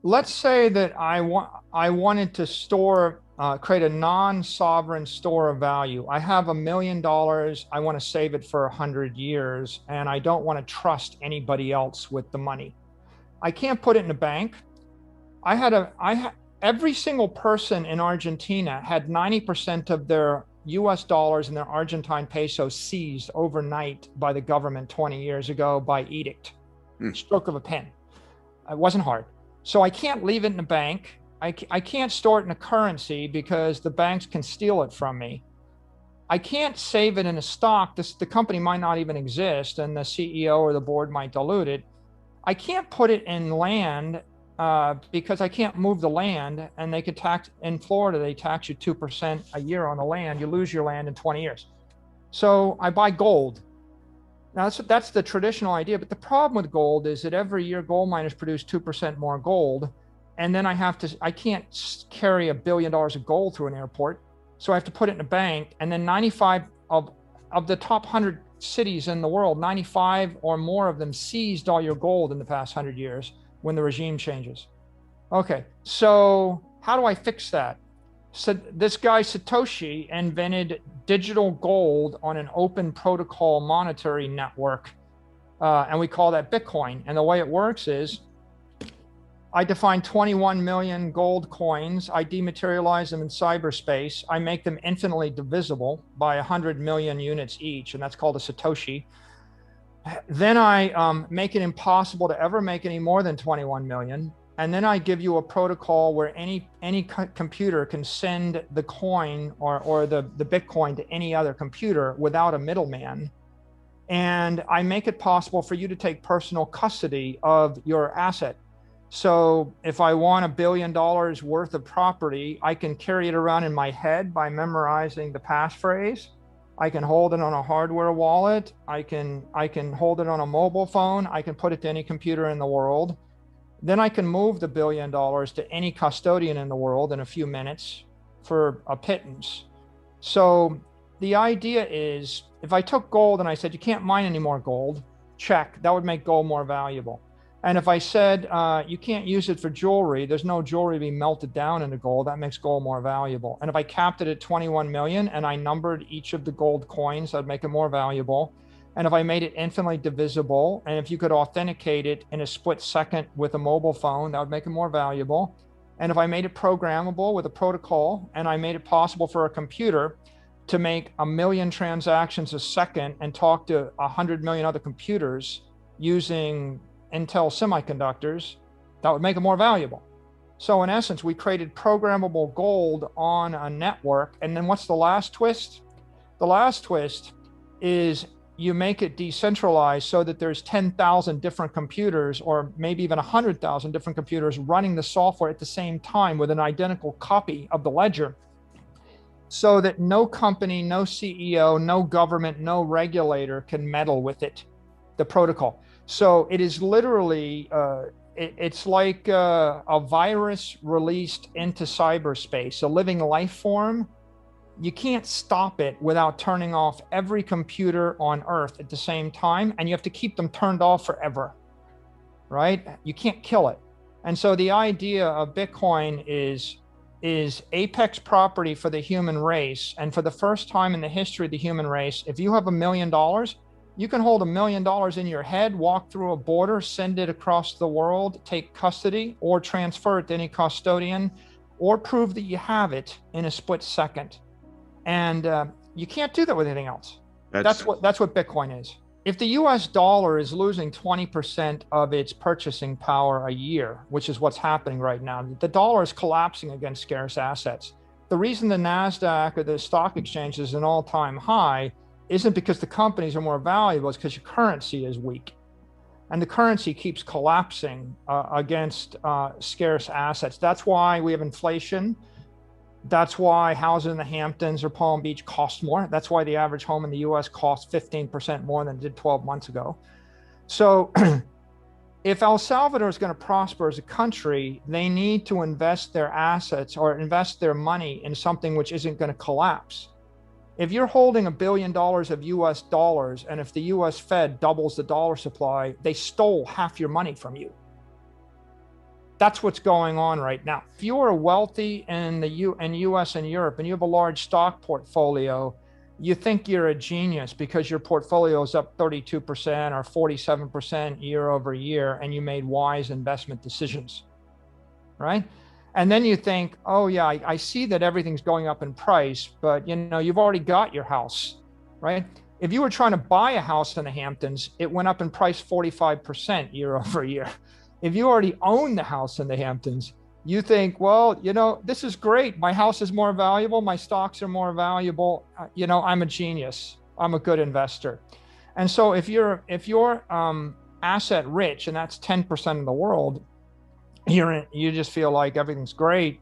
let's say that I wanted to create a non-sovereign store of value. I have $1 million. I want to save it for 100 years, and I don't want to trust anybody else with the money. I can't put it in a bank. I had a I ha, Every single person in Argentina had 90% of their US dollars and their Argentine pesos seized overnight by the government 20 years ago by edict, Hmm. stroke of a pen. It wasn't hard. So I can't leave it in the bank. I can't store it in a currency because the banks can steal it from me. I can't save it in a stock. The company might not even exist, and the CEO or the board might dilute it. I can't put it in land because I can't move the land, and they could tax in Florida. They tax you 2% a year on the land. You lose your land in 20 years. So I buy gold. Now that's the traditional idea, but the problem with gold is that every year gold miners produce 2% more gold, and then I can't carry $1 billion of gold through an airport, so I have to put it in a bank, and then 95 of the top 100 cities in the world, 95 or more of them seized all your gold in the past 100 years when the regime changes. Okay, so how do I fix that? So this guy Satoshi invented digital gold on an open protocol monetary network, and we call that Bitcoin. And the way it works is I define 21 million gold coins. I dematerialize them in cyberspace. I make them infinitely divisible by 100 million units each, and that's called a Satoshi. Then I make it impossible to ever make any more than 21 million. And then I give you a protocol where any computer can send the coin or the Bitcoin to any other computer without a middleman. And I make it possible for you to take personal custody of your asset. So if I want $1 billion worth of property, I can carry it around in my head by memorizing the passphrase. I can hold it on a hardware wallet. I can hold it on a mobile phone. I can put it to any computer in the world. Then I can move the $1 billion to any custodian in the world in a few minutes for a pittance. So the idea is if I took gold and I said, you can't mine any more gold, check, that would make gold more valuable. And if I said, you can't use it for jewelry, there's no jewelry being melted down into gold, that makes gold more valuable. And if I capped it at 21 million and I numbered each of the gold coins, that'd make it more valuable. And if I made it infinitely divisible, and if you could authenticate it in a split second with a mobile phone, that would make it more valuable. And if I made it programmable with a protocol, and I made it possible for a computer to make 1 million transactions a second and talk to 100 million other computers using Intel semiconductors, that would make it more valuable. So in essence, we created programmable gold on a network. And then what's the last twist? The last twist is you make it decentralized so that there's 10,000 different computers or maybe even 100,000 different computers running the software at the same time with an identical copy of the ledger, so that no company, no CEO, no government, no regulator can meddle with it, the protocol. So it is literally, it's like a virus released into cyberspace, a living life form. You can't stop it without turning off every computer on Earth at the same time, and you have to keep them turned off forever, right? You can't kill it. And so the idea of Bitcoin is apex property for the human race. And for the first time in the history of the human race, if you have $1 million, you can hold $1 million in your head, walk through a border, send it across the world, take custody, or transfer it to any custodian, or prove that you have it in a split second. And you can't do that with anything else. That's That's what Bitcoin is. If the US dollar is losing 20% of its purchasing power a year, which is what's happening right now, the dollar is collapsing against scarce assets. The reason the NASDAQ or the stock exchange is an all-time high isn't because the companies are more valuable, it's because your currency is weak. And the currency keeps collapsing against scarce assets. That's why we have inflation. That's why houses in the Hamptons or Palm Beach cost more. That's why the average home in the US costs 15% more than it did 12 months ago. So if El Salvador is going to prosper as a country, they need to invest their assets or invest their money in something which isn't going to collapse. If you're holding $1 billion of US dollars, and if the US Fed doubles the dollar supply, they stole half your money from you. That's what's going on right now. If you are wealthy in the US and Europe and you have a large stock portfolio, you think you're a genius because your portfolio is up 32% or 47% year over year, and you made wise investment decisions, right? And then you think, oh yeah, I see that everything's going up in price, but you've already got your house, right? If you were trying to buy a house in the Hamptons, it went up in price 45% year over year. If you already own the house in the Hamptons, you think, well, this is great. My house is more valuable. My stocks are more valuable. I'm a genius. I'm a good investor. And so if you're asset rich, and that's 10% of the world, you just feel like everything's great.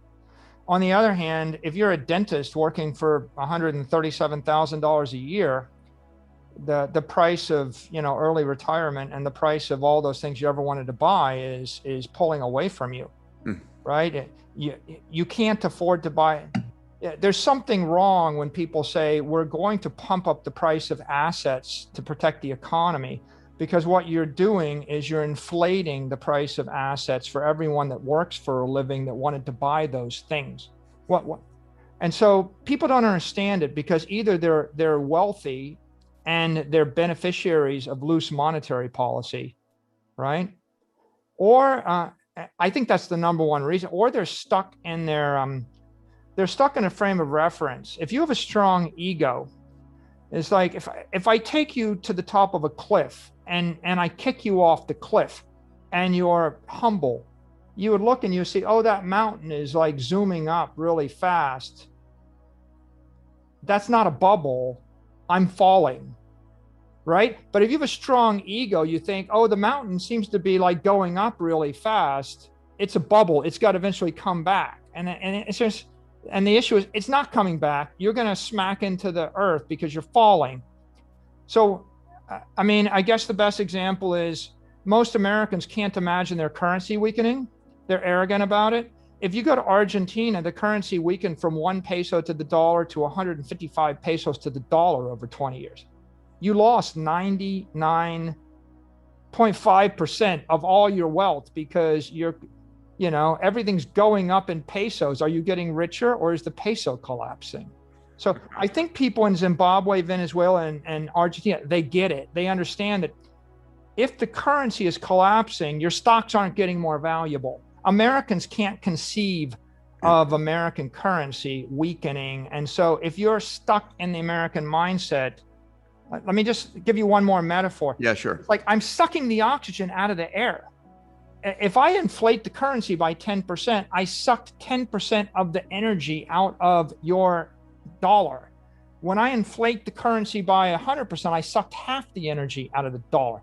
On the other hand, if you're a dentist working for $137,000 a year, the price of early retirement and the price of all those things you ever wanted to buy is pulling away from you, right? You can't afford to buy. There's something wrong when people say we're going to pump up the price of assets to protect the economy, because what you're doing is you're inflating the price of assets for everyone that works for a living that wanted to buy those things. What? And so people don't understand it, because either they're wealthy and they're beneficiaries of loose monetary policy, right? Or I think that's the number one reason. Or they're stuck in they're stuck in a frame of reference. If you have a strong ego, it's like if I take you to the top of a cliff and I kick you off the cliff, and you're humble, you would look and you see, oh, that mountain is like zooming up really fast. That's not a bubble. I'm falling, right? But if you have a strong ego, you think, oh, the mountain seems to be like going up really fast. It's a bubble. It's got to eventually come back. And it's just, and the issue is it's not coming back. You're going to smack into the earth because you're falling. So, I mean, I guess the best example is most Americans can't imagine their currency weakening. They're arrogant about it. If you go to Argentina, the currency weakened from 1 peso to the dollar to 155 pesos to the dollar over 20 years. You lost 99.5% of all your wealth because everything's going up in pesos. Are you getting richer, or is the peso collapsing? So I think people in Zimbabwe, Venezuela, and Argentina, they get it. They understand that if the currency is collapsing, your stocks aren't getting more valuable. Americans can't conceive of American currency weakening. And so if you're stuck in the American mindset, let me just give you one more metaphor. Yeah, sure. It's like I'm sucking the oxygen out of the air. If I inflate the currency by 10%, I sucked 10% of the energy out of your dollar. When I inflate the currency by 100%, I sucked half the energy out of the dollar.